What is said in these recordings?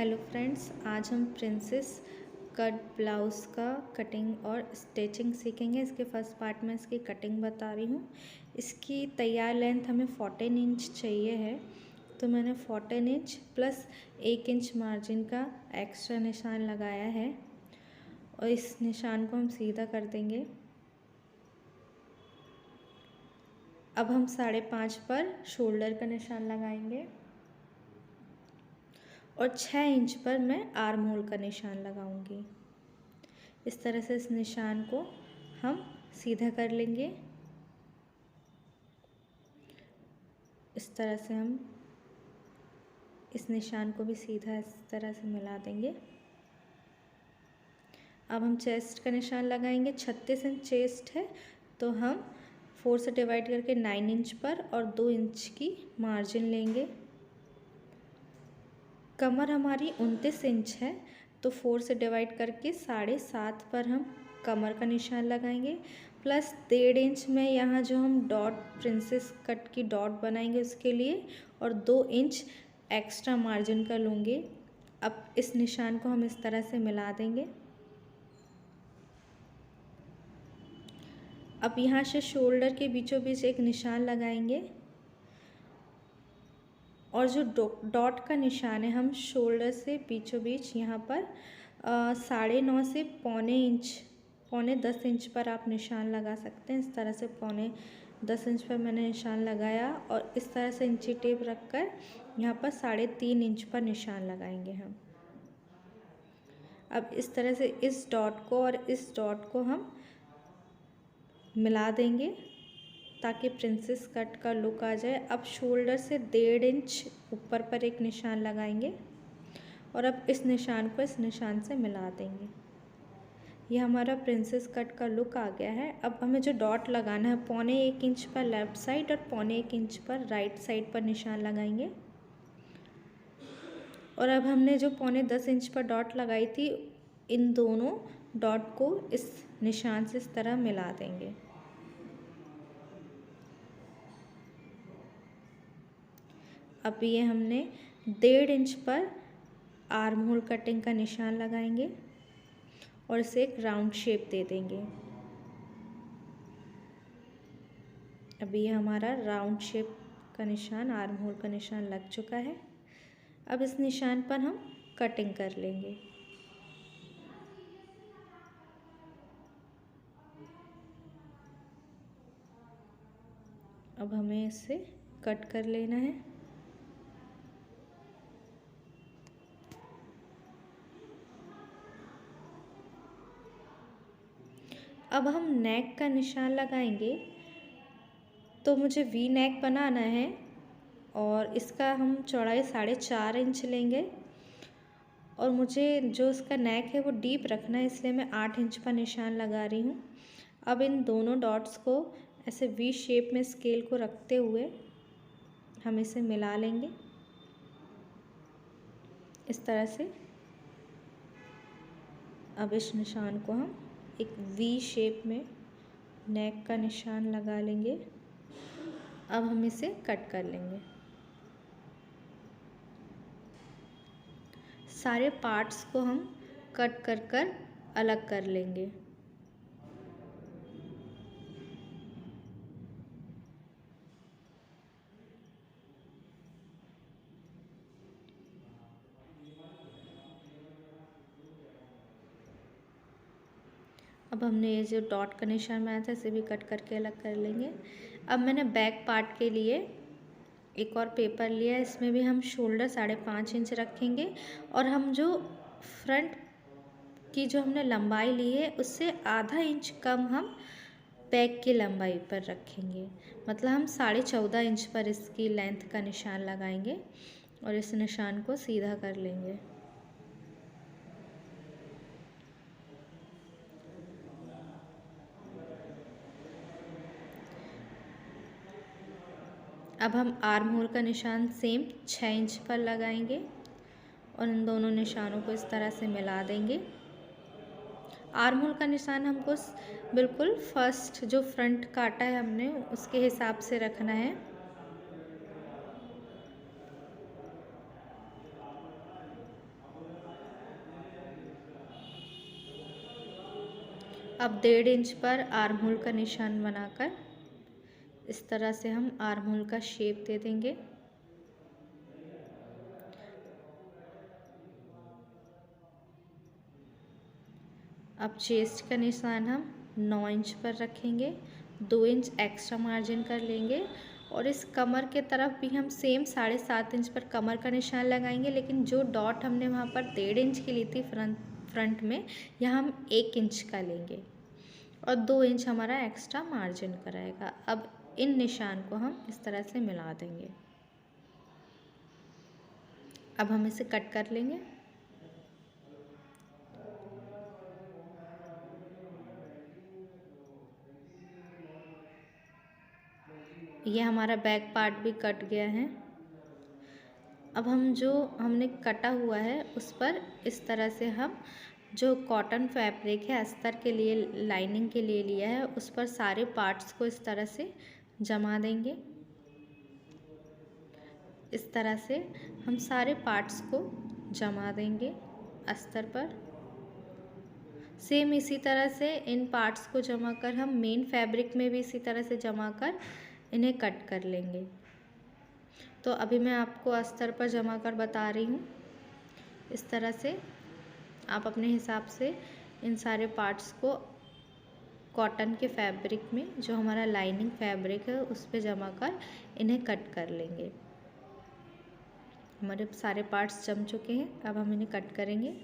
Hello friends, आज हम princess cut blouse का कटिंग और स्टिचिंग सीखेंगे। इसके फर्स्ट पार्ट में इसकी कटिंग बता रही हूँ। इसकी तैयार लेंथ हमें 14 इंच चाहिए है, तो मैंने 14 इंच प्लस 1 इंच मार्जिन का एक्स्ट्रा निशान लगाया है और इस निशान को हम सीधा कर देंगे। अब हम 5.5 पर शोल्डर का निशान लगाएंगे और 6 इंच पर मैं आर्म होल का निशान लगाऊंगी। इस तरह से इस निशान को हम सीधा कर लेंगे। इस तरह से हम इस निशान को भी सीधा इस तरह से मिला देंगे। अब हम चेस्ट का निशान लगाएंगे। 36 इंच चेस्ट है, तो हम 4 से डिवाइड करके 9 इंच पर और 2 इंच की मार्जिन लेंगे। कमर हमारी 29 इंच है, तो 4 से डिवाइड करके 7.5 पर हम कमर का निशान लगाएंगे। प्लस 1.5 इंच में यहाँ जो हम डॉट प्रिंसेस कट की डॉट बनाएंगे उसके लिए और 2 इंच एक्स्ट्रा मार्जिन का लूँगी। अब इस निशान को हम इस तरह से मिला देंगे। अब यहाँ से शोल्डर के बीचों बीच एक निशान लगाएंगे और जो डॉट का निशान है हम शोल्डर से बीचों बीच यहाँ पर 9.5 से पौने 10 इंच पर आप निशान लगा सकते हैं। इस तरह से पौने 10 इंच पर मैंने निशान लगाया और इस तरह से इंची टेप रखकर यहाँ पर 3.5 इंच पर निशान लगाएंगे हम। अब इस तरह से इस डॉट को और इस डॉट को हम मिला देंगे ताकि प्रिंसेस कट का लुक आ जाए। अब शोल्डर से 1.5 इंच ऊपर पर एक निशान लगाएंगे और अब इस निशान को इस निशान से मिला देंगे। ये हमारा प्रिंसेस कट का लुक आ गया है। अब हमें जो डॉट लगाना है पौने 1 इंच पर लेफ़्ट साइड और पौने 1 इंच पर राइट साइड पर निशान लगाएंगे। और अब हमने जो पौने 10 इंच पर डॉट लगाई थी, इन दोनों डॉट को इस निशान से इस तरह मिला देंगे। अब ये हमने 1.5 इंच पर आर्म होल कटिंग का निशान लगाएंगे और इसे एक राउंड शेप दे देंगे। अब ये हमारा राउंड शेप का निशान, आर्म होल का निशान लग चुका है। अब इस निशान पर हम कटिंग कर लेंगे। अब हमें इसे कट कर लेना है। अब हम नेक का निशान लगाएंगे, तो मुझे वी नेक बनाना है और इसका हम चौड़ाई 4.5 इंच लेंगे और मुझे जो इसका नेक है वो डीप रखना है, इसलिए मैं 8 इंच का निशान लगा रही हूँ। अब इन दोनों डॉट्स को ऐसे वी शेप में स्केल को रखते हुए हम इसे मिला लेंगे इस तरह से। अब इस निशान को हम एक वी शेप में नेक का निशान लगा लेंगे। अब हम इसे कट कर लेंगे। सारे पार्ट्स को हम कट कर अलग कर लेंगे। अब हमने ये जो डॉट का निशान बनाया था इसे भी कट करके अलग कर लेंगे। अब मैंने बैक पार्ट के लिए एक और पेपर लिया है, इसमें भी हम शोल्डर 5.5 इंच रखेंगे और हम जो फ्रंट की जो हमने लंबाई ली है उससे आधा इंच कम हम बैक की लंबाई पर रखेंगे। मतलब हम 14.5 इंच पर इसकी लेंथ का निशान लगाएंगे और इस निशान को सीधा कर लेंगे। अब हम आर्म होल का निशान सेम 6 इंच पर लगाएंगे और इन दोनों निशानों को इस तरह से मिला देंगे। आर्म होल का निशान हमको बिल्कुल फर्स्ट जो फ्रंट काटा है हमने उसके हिसाब से रखना है। अब 1.5 इंच पर आर्म होल का निशान बनाकर इस तरह से हम आर्म होल का शेप दे देंगे। अब चेस्ट का निशान हम 9 इंच पर रखेंगे, 2 इंच एक्स्ट्रा मार्जिन कर लेंगे और इस कमर के तरफ भी हम सेम 7.5 इंच पर कमर का निशान लगाएंगे, लेकिन जो डॉट हमने वहाँ पर 1.5 इंच की ली थी फ्रंट में, यहाँ हम 1 इंच का लेंगे और 2 इंच हमारा एक्स्ट्रा मार्जिन कराएगा। अब इन निशान को हम इस तरह से मिला देंगे। अब हम इसे कट कर लेंगे। ये हमारा बैक पार्ट भी कट गया है। अब हम जो हमने कटा हुआ है उस पर इस तरह से हम जो कॉटन फैब्रिक है अस्तर के लिए लाइनिंग के लिए लिया है उस पर सारे पार्ट्स को इस तरह से जमा देंगे। इस तरह से हम सारे पार्ट्स को जमा देंगे अस्तर पर। सेम इसी तरह से इन पार्ट्स को जमा कर हम मेन फैब्रिक में भी इसी तरह से जमा कर इन्हें कट कर लेंगे। तो अभी मैं आपको अस्तर पर जमा कर बता रही हूँ। इस तरह से आप अपने हिसाब से इन सारे पार्ट्स को कॉटन के फैब्रिक में जो हमारा लाइनिंग फैब्रिक है उस पे जमा कर इन्हें कट कर लेंगे। हमारे सारे पार्ट्स जम चुके हैं, अब हम इन्हें कट करेंगे।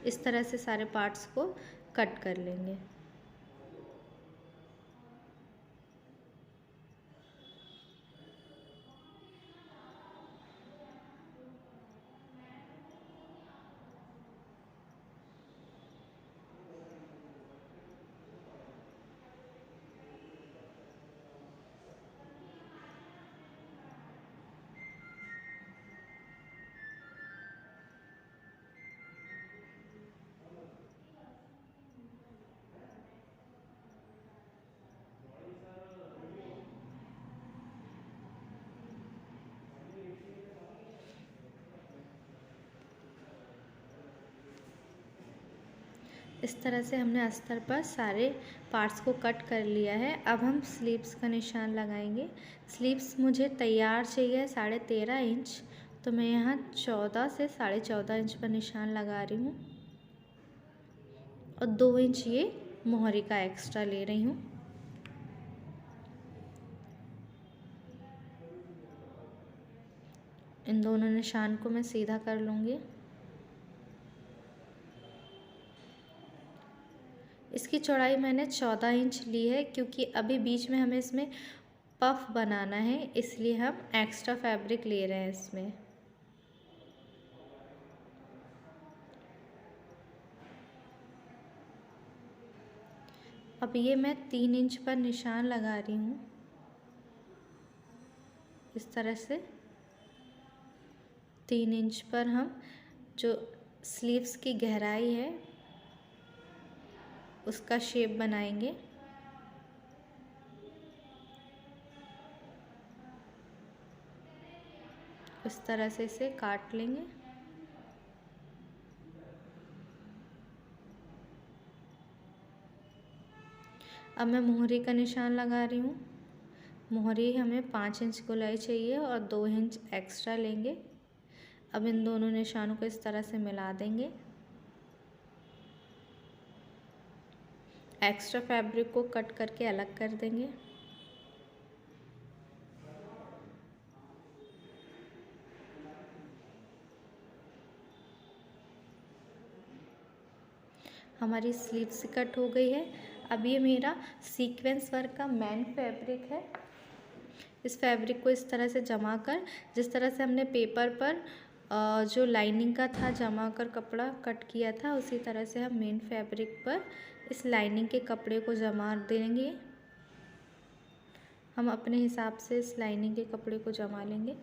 इस तरह से सारे पार्ट्स को कट कर लेंगे। इस तरह से हमने अस्तर पर सारे पार्ट्स को कट कर लिया है। अब हम स्लीव्स का निशान लगाएंगे। स्लीव्स मुझे तैयार चाहिए 13.5 इंच, तो मैं यहाँ 14 से 14.5 इंच पर निशान लगा रही हूँ और 2 इंच ये मोहरी का एक्स्ट्रा ले रही हूँ। इन दोनों निशान को मैं सीधा कर लूँगी। इसकी चौड़ाई मैंने 14 इंच ली है क्योंकि अभी बीच में हमें इसमें पफ बनाना है, इसलिए हम एक्स्ट्रा फैब्रिक ले रहे हैं इसमें। अब ये मैं 3 इंच पर निशान लगा रही हूँ। इस तरह से 3 इंच पर हम जो स्लीव्स की गहराई है उसका शेप बनाएंगे। इस तरह से इसे काट लेंगे। अब मैं मोहरी का निशान लगा रही हूँ। मोहरी हमें 5 इंच गोलाई चाहिए और 2 इंच एक्स्ट्रा लेंगे। अब इन दोनों निशानों को इस तरह से मिला देंगे। एक्स्ट्रा फैब्रिक को कट करके अलग कर देंगे। हमारी स्लीव्स कट हो गई है। अब ये मेरा सीक्वेंस वर्क का मेन फैब्रिक है। इस फैब्रिक को इस तरह से जमा कर, जिस तरह से हमने पेपर पर जो लाइनिंग का था जमा कर कपड़ा कट किया था, उसी तरह से हम मेन फैब्रिक पर इस लाइनिंग के कपड़े को जमा देंगे। हम अपने हिसाब से इस लाइनिंग के कपड़े को जमा लेंगे।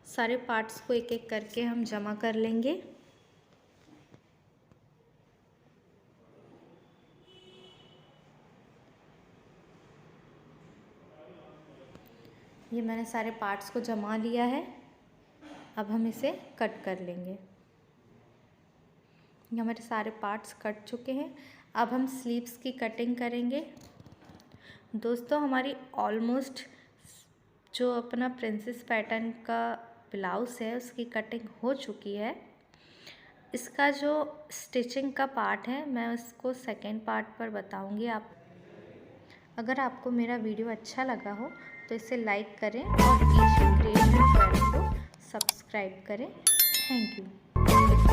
सारे पार्ट्स को एक एक करके हम जमा कर लेंगे। ये मैंने सारे पार्ट्स को जमा लिया है। अब हम इसे कट कर लेंगे। ये हमारे सारे पार्ट्स कट चुके हैं। अब हम स्लीव्स की कटिंग करेंगे। दोस्तों हमारी ऑलमोस्ट जो अपना प्रिंसेस पैटर्न का ब्लाउज़ है उसकी कटिंग हो चुकी है। इसका जो स्टिचिंग का पार्ट है मैं उसको सेकेंड पार्ट पर बताऊंगी। आप अगर आपको मेरा वीडियो अच्छा लगा हो तो इसे लाइक करें और ईशा क्रिएशन चैनल को सब्सक्राइब करें। Thank you.